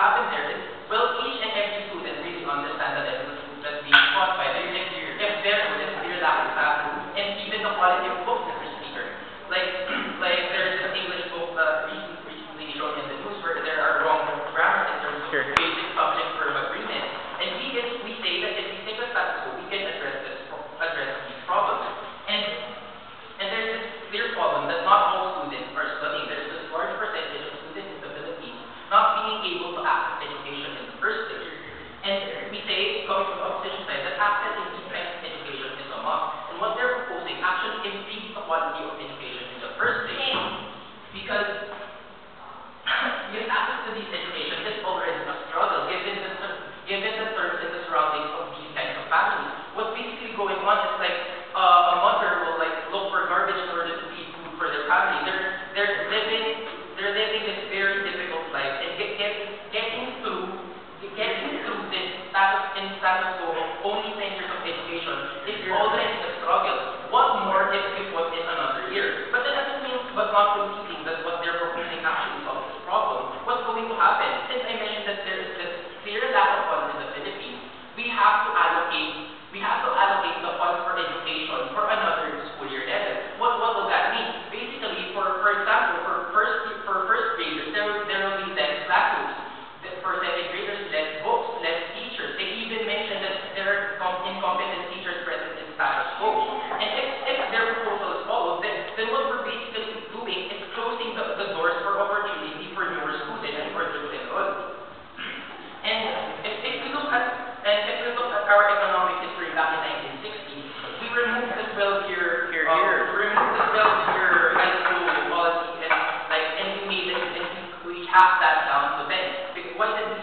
happen there is, well, each and every student really understand the level of food that's being taught by them. If their students clear lack of classroom, and even the quality of books that they're speaking. Like there's this English book recently shown in the news where there are wrong grammar in terms of basic subject-verb agreement. And we say that if we take a status quo, we can address these problems. And there's this clear problem that not all students are studying. There's this large percentage of students in the Philippines not being able to access education in the first place. And we say, coming from the opposition side, that access in decent education is a must. And what they're proposing actually impedes the quality of education in the first place. Because access to this education is already a struggle, given the terms and the surroundings of these kinds of families. What's basically going on is like a mother will like look for garbage in order to feed food for their family. They're living this very difficult life, and getting through this status quo of only 10 years of education is already a struggle. What more if we put in another year? But then assuming, but not conceding that what they're proposing actually solves this problem, what's going to happen? Since I mentioned that there is this clear lack of funds in the Philippines, we have to allocate the funds for education for another school year level. What will that mean? Basically, for example, for first graders, there will be less classrooms. For second graders, less books, less teachers. They even mentioned that there are incompetent teachers present in status quo. And if their proposal is followed, then what we're basically doing is closing the doors for opportunity for newer students or to enroll. And if we look at our economic history back in 1960, we removed the 12-year high school policy and we made it, and we halved that down to 10. Why did we